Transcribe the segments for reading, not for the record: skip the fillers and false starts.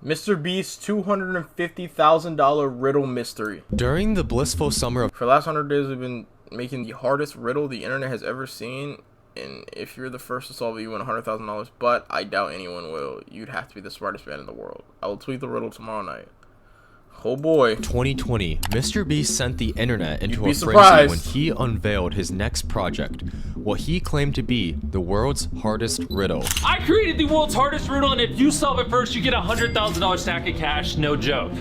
MrBeast's $250,000 riddle mystery. During the blissful summer of For the last 100 days, we've been making the hardest riddle the internet has ever seen. And if you're the first to solve it, you win $100,000. But I doubt anyone will. You'd have to be the smartest man in the world. I will tweet the riddle tomorrow night. Oh boy. 2020, MrBeast sent the internet into a surprised frenzy when he unveiled his next project, what he claimed to be the world's hardest riddle. I created the world's hardest riddle, and if you solve it first, you get a $100,000 stack of cash, no joke.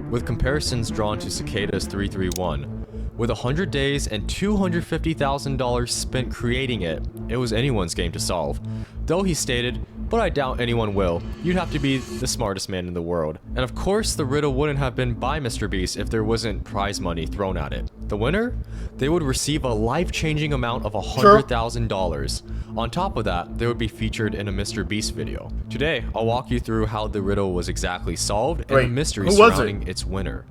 With comparisons drawn to Cicada's 331. With 100 days and $250,000 spent creating it, it was anyone's game to solve. Though he stated, "But I doubt anyone will. You'd have to be the smartest man in the world." And of course, the riddle wouldn't have been by MrBeast if there wasn't prize money thrown at it. The winner? They would receive a life-changing amount of $100,000. On top of that, they would be featured in a MrBeast video. Today, I'll walk you through how the riddle was exactly solved and the mystery surrounding its winner.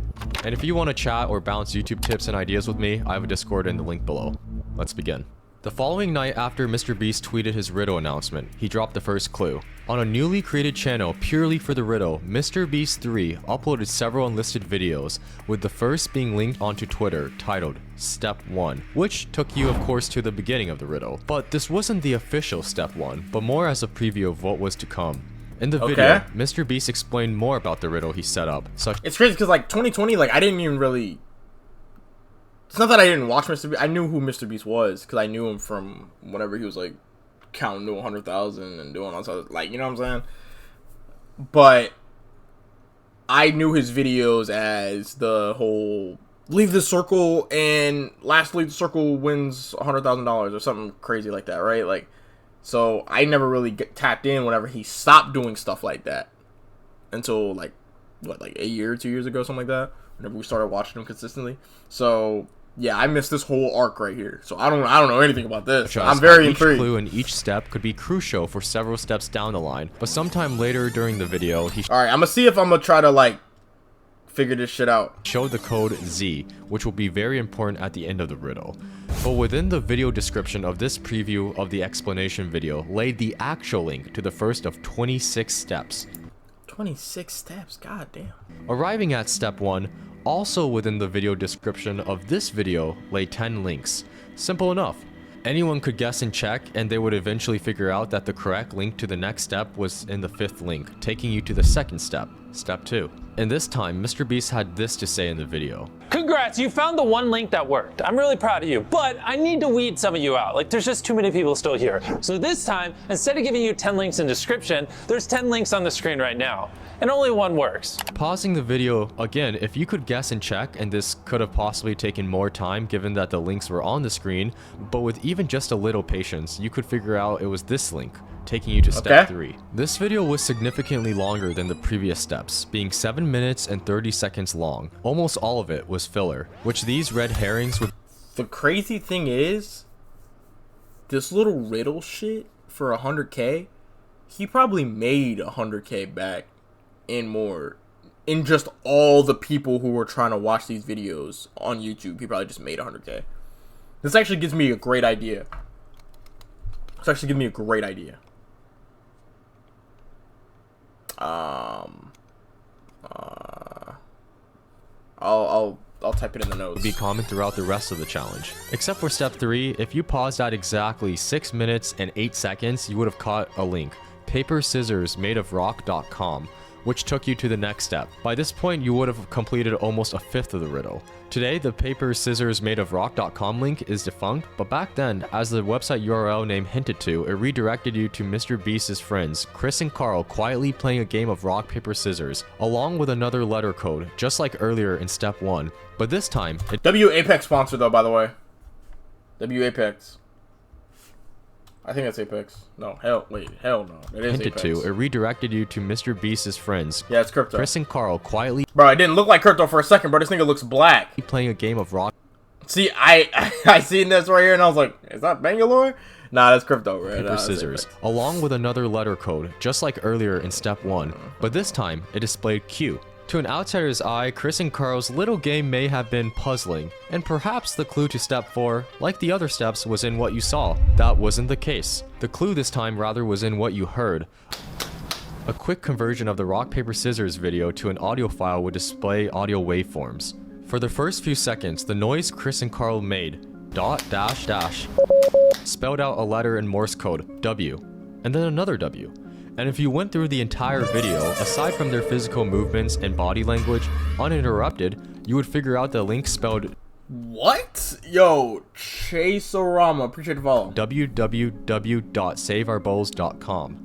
And if you want to chat or bounce YouTube tips and ideas with me, I have a Discord in the link below. Let's begin. The following night after MrBeast tweeted his riddle announcement, he dropped the first clue. On a newly created channel purely for the riddle, MrBeast3 uploaded several unlisted videos, with the first being linked onto Twitter titled Step 1, which took you of course to the beginning of the riddle. But this wasn't the official Step 1, but more as a preview of what was to come. In the video, MrBeast explained more about the riddle he set up. It's crazy because like 2020, like I didn't even really... It's not that I didn't watch MrBeast. I knew who MrBeast was because I knew him from whenever he was like counting to 100,000 and doing all that, like, you know what I'm saying? But I knew his videos as the whole leave the circle and last leave the circle wins $100,000 or something crazy like that, right? Like, so I never really tapped in whenever he stopped doing stuff like that until like what, like a year or 2 years ago, something like that. Whenever we started watching him consistently. So yeah, I missed this whole arc right here. So I don't know anything about this. I'm very intrigued. Each clue in each step could be crucial for several steps down the line, but sometime later during the video, all right, I'm gonna see if I'm gonna try to like figure this shit out. Showed the code Z, which will be very important at the end of the riddle. But within the video description of this preview of the explanation video laid the actual link to the first of 26 steps. 26 steps, god damn. Arriving at step 1, also within the video description of this video lay 10 links. Simple enough. Anyone could guess and check, and they would eventually figure out that the correct link to the next step was in the 5th link, taking you to the second step, step 2. And this time, MrBeast had this to say in the video. Congrats, you found the one link that worked. I'm really proud of you, but I need to weed some of you out. Like, there's just too many people still here. So this time, instead of giving you 10 links in description, there's 10 links on the screen right now. And only one works. Pausing the video, again, if you could guess and check, and this could have possibly taken more time given that the links were on the screen, but with even just a little patience, you could figure out it was this link, taking you to step 3. This video was significantly longer than the previous steps, being 7 minutes and 30 seconds long. Almost all of it was filler, which these red herrings would... The crazy thing is, this little riddle shit for 100K, he probably made 100K back and more in just all the people who were trying to watch these videos on YouTube. He probably just made 100K. This actually gives me a great idea. I'll type it in the notes. Be common throughout the rest of the challenge. Except for step 3, if you paused at exactly 6 minutes and 8 seconds, you would have caught a link, paperscissorsmadeofrock.com, which took you to the next step. By this point, you would have completed almost a fifth of the riddle. Today, the paperscissorsmadeofrock.com link is defunct, but back then, as the website URL name hinted to, it redirected you to MrBeast's friends, Chris and Carl, quietly playing a game of rock, paper, scissors, along with another letter code, just like earlier in step 1. But this time, W Apex sponsor though, by the way. W Apex. I think that's Apex. No, hell no. It is hinted Apex. To, it redirected you to MrBeast's friends. Yeah, it's crypto. Chris and Carl quietly... Bro, it didn't look like crypto for a second, bro. This nigga looks black. Playing a game of rock... See, I seen this right here and I was like, is that Bangalore? Nah, that's crypto, bro. Paper, scissors, along with another letter code, just like earlier in step 1. But this time, it displayed Q. To an outsider's eye, Chris and Carl's little game may have been puzzling, and perhaps the clue to step 4, like the other steps, was in what you saw. That wasn't the case. The clue this time rather was in what you heard. A quick conversion of the rock paper scissors video to an audio file would display audio waveforms. For the first few seconds, the noise Chris and Carl made, dot dash dash, spelled out a letter in Morse code, W, and then another W. And if you went through the entire video, aside from their physical movements and body language, uninterrupted, you would figure out the link spelled what? Yo, Chaserama, appreciate the follow. www.saveourbowls.com.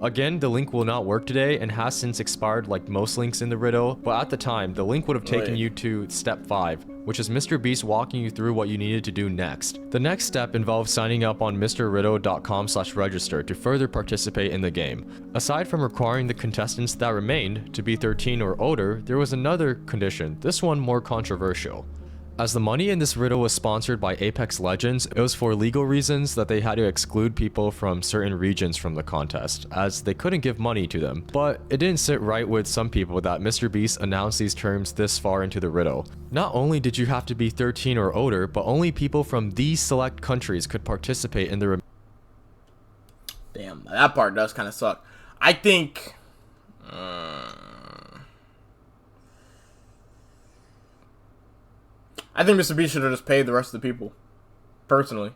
Again, the link will not work today and has since expired like most links in the riddle, but at the time, the link would have taken you to step 5, which is MrBeast walking you through what you needed to do next. The next step involves signing up on mrriddle.com/register to further participate in the game. Aside from requiring the contestants that remained to be 13 or older, there was another condition, this one more controversial. As the money in this riddle was sponsored by Apex Legends, it was for legal reasons that they had to exclude people from certain regions from the contest, as they couldn't give money to them. But it didn't sit right with some people that MrBeast announced these terms this far into the riddle. Not only did you have to be 13 or older, but only people from these select countries could participate in the Damn, that part does kind of suck. I think... I think MrBeast should have just paid the rest of the people. Personally.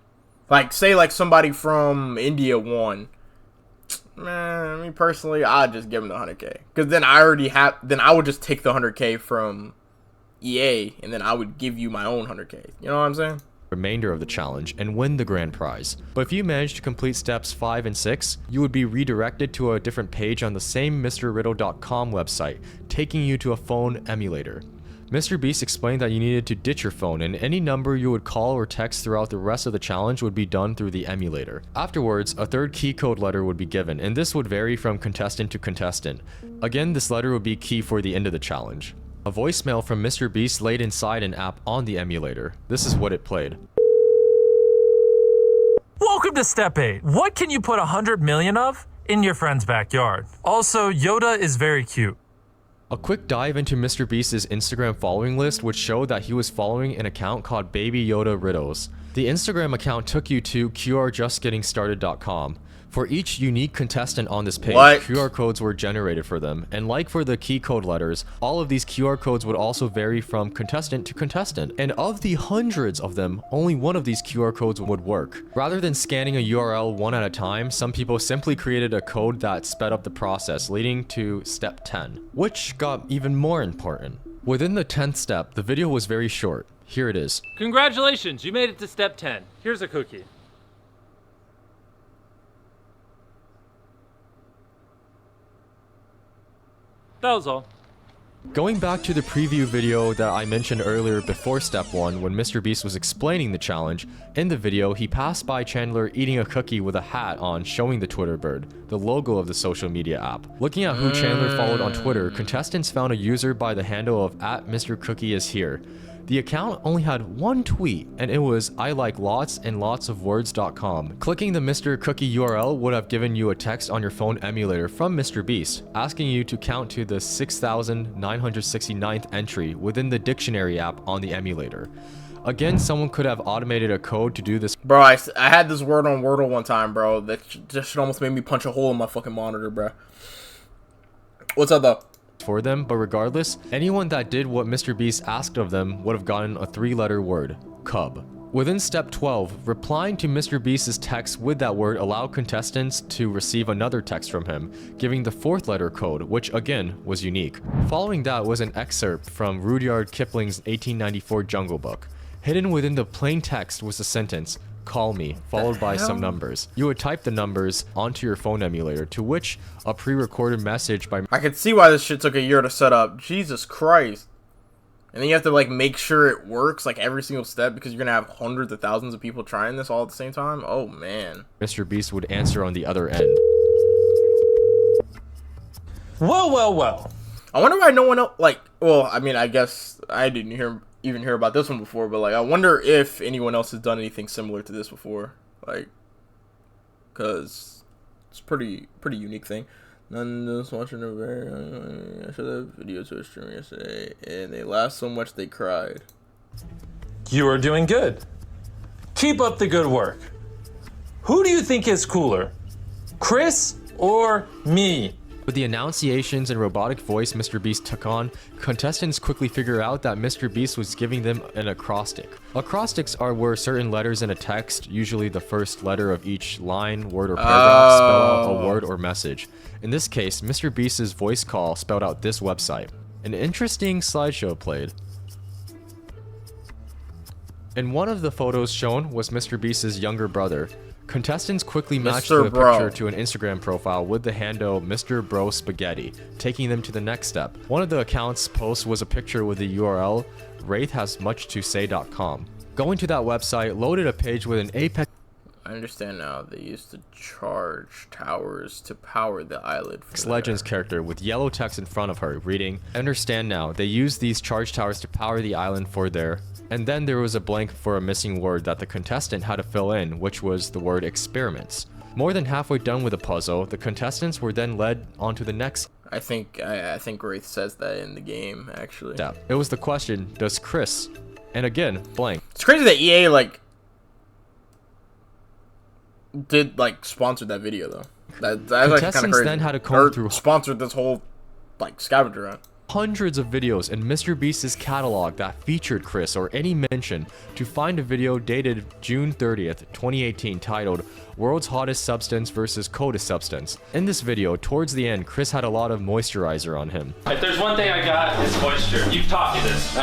Like, say like somebody from India won. Man, me personally, I'd just give him the 100K. Because then I would just take the 100K from EA, and then I would give you my own 100K. You know what I'm saying? remainder of the challenge and win the grand prize. But if you managed to complete steps 5 and 6, you would be redirected to a different page on the same MrRiddle.com website, taking you to a phone emulator. MrBeast explained that you needed to ditch your phone, and any number you would call or text throughout the rest of the challenge would be done through the emulator. Afterwards, a third key code letter would be given, and this would vary from contestant to contestant. Again, this letter would be key for the end of the challenge. A voicemail from MrBeast laid inside an app on the emulator. This is what it played. Welcome to Step 8. What can you put 100 million of? In your friend's backyard. Also, Yoda is very cute. A quick dive into MrBeast's Instagram following list would show that he was following an account called Baby Yoda Riddles. The Instagram account took you to qrjustgettingstarted.com. For each unique contestant on this page, QR codes were generated for them, and like for the key code letters, all of these QR codes would also vary from contestant to contestant, and of the hundreds of them, only one of these QR codes would work. Rather than scanning a URL one at a time, some people simply created a code that sped up the process, leading to step 10, which got even more important. Within the 10th step, the video was very short. Here it is. Congratulations, you made it to step 10. Here's a cookie. That was all. Going back to the preview video that I mentioned earlier before step 1 when MrBeast was explaining the challenge, in the video he passed by Chandler eating a cookie with a hat on showing the Twitter bird, the logo of the social media app. Looking at who Chandler followed on Twitter, contestants found a user by the handle of @MrCookieIsHere. The account only had one tweet, and it was I like lots and lots of words.com. Clicking the Mr. Cookie URL would have given you a text on your phone emulator from MrBeast, asking you to count to the 6,969th entry within the dictionary app on the emulator. Again, someone could have automated a code to do this. Bro, I had this word on Wordle one time, bro. That just almost made me punch a hole in my fucking monitor, bro. What's up, though? For them, but regardless, anyone that did what MrBeast asked of them would have gotten a 3-letter word, cub. Within step 12, replying to MrBeast's text with that word allowed contestants to receive another text from him, giving the 4th letter code, which again was unique. Following that was an excerpt from Rudyard Kipling's 1894 Jungle Book. Hidden within the plain text was a sentence, call me, followed by some numbers. You would type the numbers onto your phone emulator, to which a pre-recorded message by... I can see why this shit took a year to set up. Jesus Christ. And then you have to, like, make sure it works, like, every single step, because you're gonna have hundreds of thousands of people trying this all at the same time? Oh, man. MrBeast would answer on the other end. Well, well, well. I wonder why no one else, like, well, I mean, I guess I didn't even hear about this one before, but, like, I wonder if anyone else has done anything similar to this before, like, because it's a pretty unique thing. None of us watching a very, I showed that video to a streamer yesterday, and they laughed so much they cried. You are doing good. Keep up the good work. Who do you think is cooler, Chris or me? With the enunciations and robotic voice MrBeast took on, contestants quickly figure out that MrBeast was giving them an acrostic. Acrostics are where certain letters in a text, usually the first letter of each line, word, or paragraph, spell out a word or message. In this case, MrBeast's voice call spelled out this website. An interesting slideshow played. In one of the photos shown was MrBeast's younger brother. Contestants quickly matched the picture to an Instagram profile with the handle Mr. Bro Spaghetti, taking them to the next step. One of the account's posts was a picture with the URL wraithhasmuchtosay.com. Going to that website loaded a page with an Apex. I understand now. They used to charge towers to power the island. Legends character with yellow text in front of her, reading, "Understand now. They use these charge towers to power the island for their..." And then there was a blank for a missing word that the contestant had to fill in, which was the word experiments. More than halfway done with the puzzle, the contestants were then led on to the next. I think Wraith says that in the game, actually. Step. It was the question, does Chris? And again, blank. It's crazy that EA did sponsor that video though. That's kind of crazy. Then had to comb through sponsored this whole scavenger hunt. Hundreds of videos in MrBeast's catalog that featured Chris or any mention to find a video dated June 30th, 2018 titled World's Hottest Substance versus Coldest Substance. In this video, towards the end, Chris had a lot of moisturizer on him. If there's one thing I got, it's moisture. You've taught me this.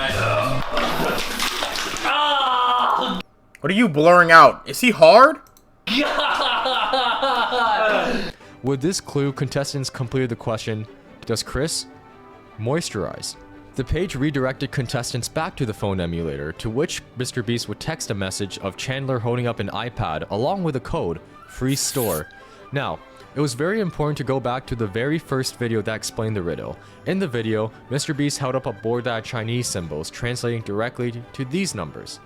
What are you blurring out? Is he hard? With this clue, contestants completed the question, does Chris moisturize? The page redirected contestants back to the phone emulator, to which MrBeast would text a message of Chandler holding up an iPad along with a code, free store. Now, it was very important to go back to the very first video that explained the riddle. In the video, MrBeast held up a board that had Chinese symbols translating directly to these numbers.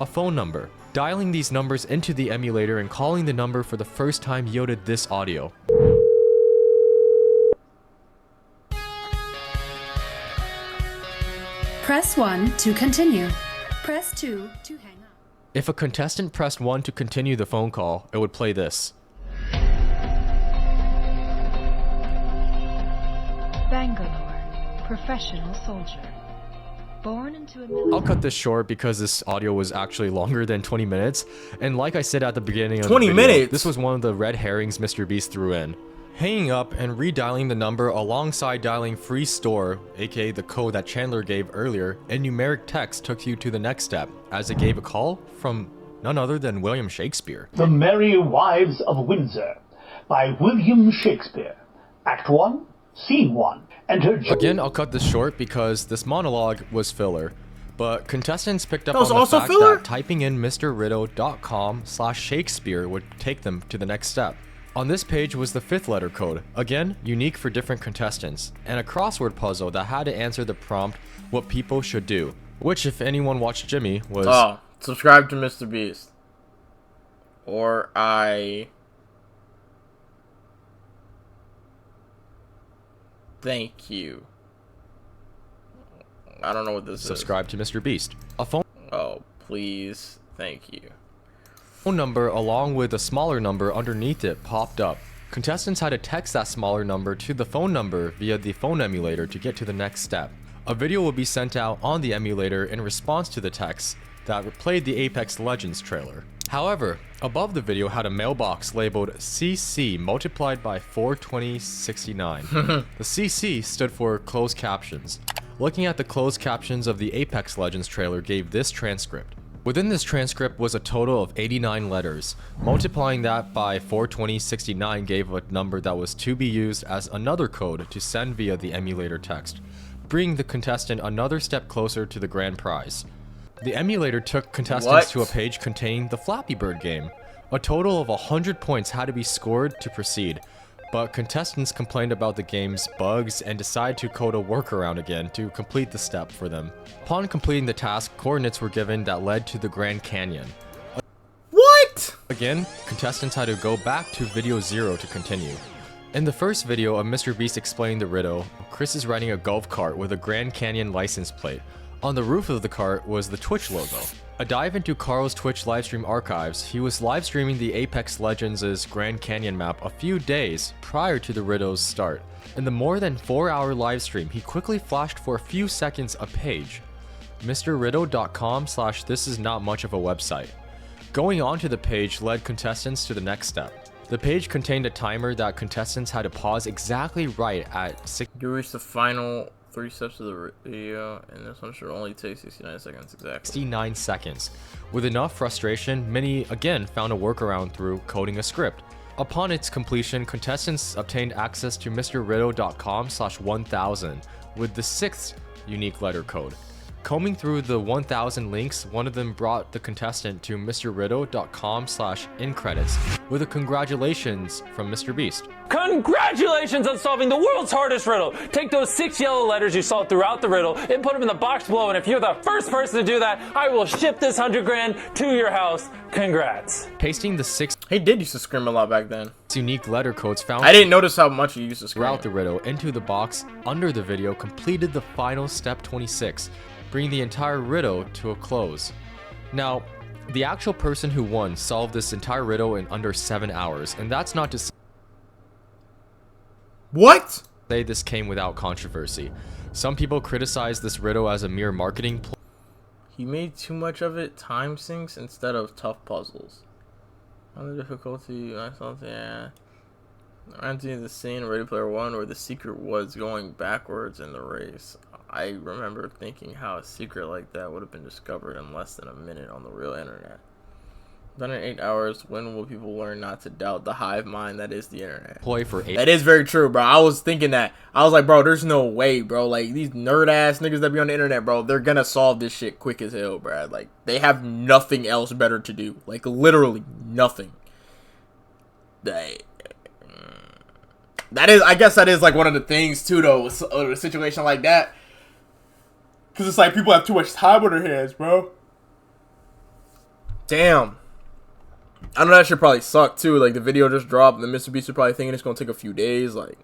A phone number. Dialing these numbers into the emulator and calling the number for the first time yielded this audio. Press 1 to continue. Press 2 to hang up. If a contestant pressed 1 to continue the phone call, it would play this. Bangalore, professional soldier. Born into a military... I'll cut this short because this audio was actually longer than 20 minutes. And like I said at the beginning of 20 the video, minutes? This was one of the red herrings MrBeast threw in. Hanging up and redialing the number alongside dialing free store, aka the code that Chandler gave earlier, in numeric text took you to the next step, as it gave a call from none other than William Shakespeare. The Merry Wives of Windsor by William Shakespeare. Act 1, Scene 1. Enter... Again, I'll cut this short because this monologue was filler. But contestants picked up That was on the also fact filler? that typing in mrriddle.com/Shakespeare would take them to the next step. On this page was the 5th letter code, again, unique for different contestants, and a crossword puzzle that had to answer the prompt, what people should do, which, if anyone watched Jimmy, was... Oh, subscribe to MrBeast. Or I... Thank you. I don't know what this Subscribe to MrBeast. A phone... Oh, please. Thank you. Phone number along with a smaller number underneath it popped up. Contestants had to text that smaller number to the phone number via the phone emulator to get to the next step. A video will be sent out on the emulator in response to the text that played the Apex Legends trailer. However, above the video had a mailbox labeled CC multiplied by 42069. The CC stood for closed captions. Looking at the closed captions of the Apex Legends trailer gave this transcript. Within this transcript was a total of 89 letters. Multiplying that by 42069 gave a number that was to be used as another code to send via the emulator text, bringing the contestant another step closer to the grand prize. The emulator took contestants to a page containing the Flappy Bird game. A total of 100 points had to be scored to proceed, but contestants complained about the game's bugs and decided to code a workaround again to complete the step for them. Upon completing the task, coordinates were given that led to the Grand Canyon. What? Again, contestants had to go back to video 0 to continue. In the first video of MrBeast explaining the riddle, Chris is riding a golf cart with a Grand Canyon license plate. On the roof of the cart was the Twitch logo. A dive into Carl's Twitch livestream archives, he was livestreaming the Apex Legends' Grand Canyon map a few days prior to the Riddo's start. In the more than 4-hour livestream, he quickly flashed for a few seconds a page. MrRiddo.com/this is not much of a website. Going onto the page led contestants to the next step. The page contained a timer that contestants had to pause exactly right at 6. You reached the final 3 steps of the video, and this one should only take 69 seconds exactly. 69 seconds. With enough frustration, many again found a workaround through coding a script. Upon its completion, contestants obtained access to MrRiddo.com/1000 with the 6th unique letter code. Combing through the 1000 links, one of them brought the contestant to MrRiddo.com/in-credits with a congratulations from MrBeast. Congratulations on solving the world's hardest riddle! Take those 6 yellow letters you saw throughout the riddle and put them in the box below, and if you're the first person to do that, I will ship this 100 grand to your house. Congrats. Pasting the 6 He did used to scream a lot back then. unique letter codes found I didn't notice how much he used to scream throughout the riddle into the box under the video completed the final step 26, bringing the entire riddle to a close. Now, the actual person who won solved this entire riddle in under 7 hours, and that's not to What? say this came without controversy. Some people criticize this riddle as a mere marketing ploy. He made too much of it time sinks instead of tough puzzles. On the difficulty, I thought, yeah. I'm doing the scene in Ready Player One where the secret was going backwards in the race. I remember thinking how a secret like that would have been discovered in less than a minute on the real internet. Done in 8 hours, when will people learn not to doubt the hive mind that is the internet? For 8 That is very true, bro. I was thinking that. I was like, bro, there's no way, bro. Like, these nerd-ass niggas that be on the internet, bro, they're gonna solve this shit quick as hell, bro. Like, they have nothing else better to do. Like, literally nothing. That is, I guess that is, like, one of the things, too, though, with a situation like that. Because it's like people have too much time on their hands, bro. Damn. I know that shit probably sucked too. Like the video just dropped, and the MrBeast is probably thinking it's gonna take a few days. Like,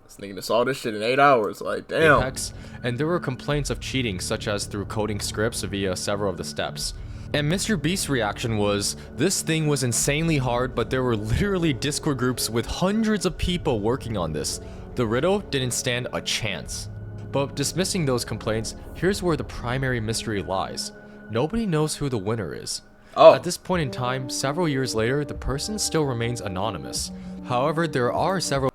this nigga just saw this shit in 8 hours. Like, damn. Apex, and there were complaints of cheating, such as through coding scripts via several of the steps. And MrBeast's reaction was, this thing was insanely hard, but there were literally Discord groups with hundreds of people working on this. The riddle didn't stand a chance. But dismissing those complaints, here's where the primary mystery lies. Nobody knows who the winner is. Oh. At this point in time, several years later, the person still remains anonymous. However, there are several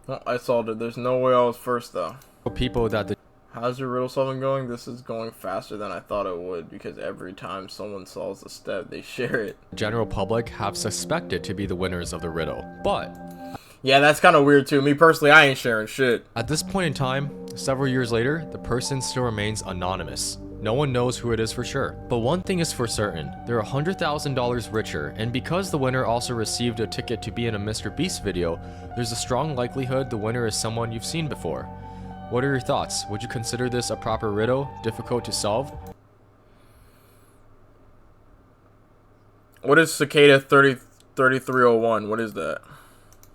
Well, I solved it. There's no way I was first, though. people that the How's your riddle solving going? This is going faster than I thought it would, because every time someone solves a step, they share it. general public have suspected to be the winners of the riddle. But Yeah, that's kind of weird, too. Me, personally, I ain't sharing shit. at this point in time, several years later, the person still remains anonymous. No one knows who it is for sure. But one thing is for certain, they're $100,000 richer, and because the winner also received a ticket to be in a MrBeast video, there's a strong likelihood the winner is someone you've seen before. What are your thoughts? Would you consider this a proper riddle, difficult to solve? What is Cicada 3301? What is that?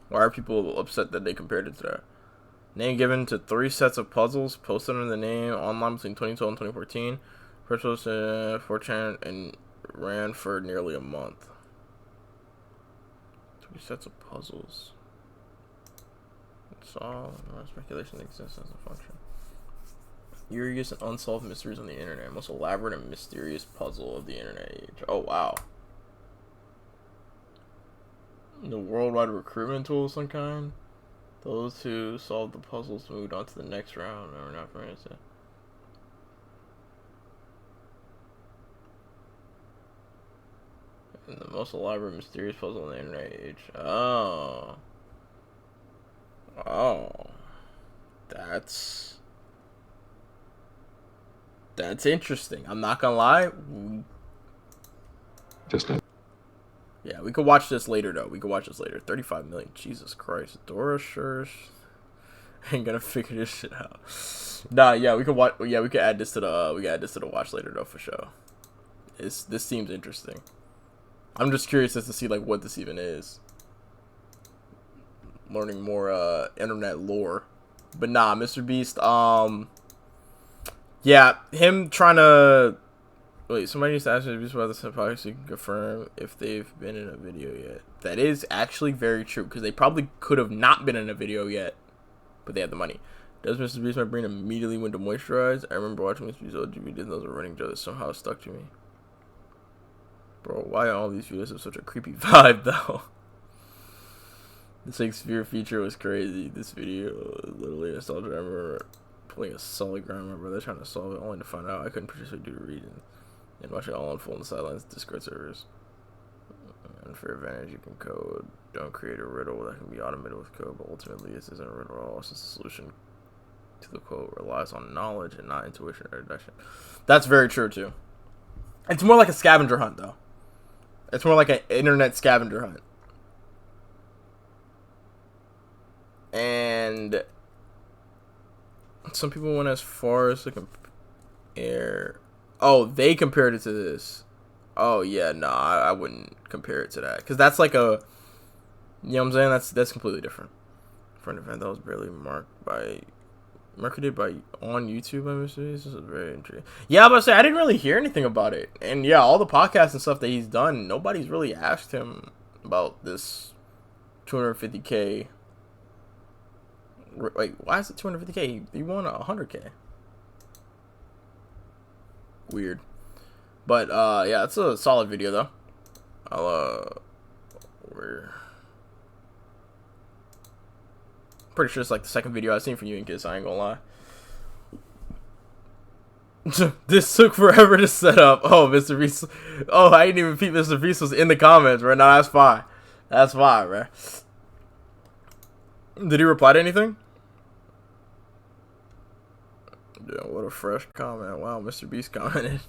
Why are people upset that they compared it to that? Name given to 3 sets of puzzles posted under the name online between 2012 and 2014. First posted 4chan and ran for nearly a month. 3 sets of puzzles. It's all speculation exists as a function. Curious and unsolved mysteries on the internet. Most elaborate and mysterious puzzle of the internet age. Oh wow. The worldwide recruitment tool of some kind. Those who solved the puzzles moved on to the next round. No, we're not for instance. And the most elaborate, mysterious puzzle in the internet age. Oh. Oh. That's interesting. I'm not gonna lie. Yeah, we could watch this later, though. We could watch this later. 35 million. Jesus Christ. Dora sure ain't gonna figure this shit out. Nah, yeah, we could watch. Yeah, we could add this to the watch later, though, for sure. This seems interesting. I'm just curious as to see like what this even is. Learning more internet lore. But nah, MrBeast. Yeah, him trying to... Wait, somebody needs to ask MrBeast about this podcast so you can confirm if they've been in a video yet. That is actually very true, because they probably could have not been in a video yet, but they had the money. Does MrBeast my brain immediately went to moisturize? I remember watching MrBeast old videos, those are running joke that somehow stuck to me. Bro, why all these videos have such a creepy vibe, though? The Shakespeare feature was crazy. This video was literally nostalgia. I remember playing a solid grind with my brother trying to solve it, only to find out I couldn't participate due to reasons. And watch it all unfold in the sidelines of Discord servers. And for advantage, you can code. Don't create a riddle that can be automated with code, but ultimately this isn't a riddle at all, since the solution to the quote relies on knowledge and not intuition or deduction. That's very true, too. It's more like a scavenger hunt, though. It's more like an internet scavenger hunt. And some people went as far as to compare... Oh, they compared it to this. Oh, yeah, no, I wouldn't compare it to that. Because that's like a... You know what I'm saying? That's completely different. For an event that was barely marketed by on YouTube by MrBeast. This is very intriguing. Yeah, I was about to say, I didn't really hear anything about it. And yeah, all the podcasts and stuff that he's done, nobody's really asked him about this 250K. Wait, why is it 250K? He won 100K. Weird. But yeah, it's a solid video though. We're pretty sure it's like the second video I've seen from you and Kiss, I ain't gonna lie. This took forever to set up. Oh, MrBeast. Oh, I didn't even peep MrBeast was in the comments, bro. No, that's fine. That's fine, bro. Did he reply to anything? Yeah, what a fresh comment. Wow, MrBeast commented.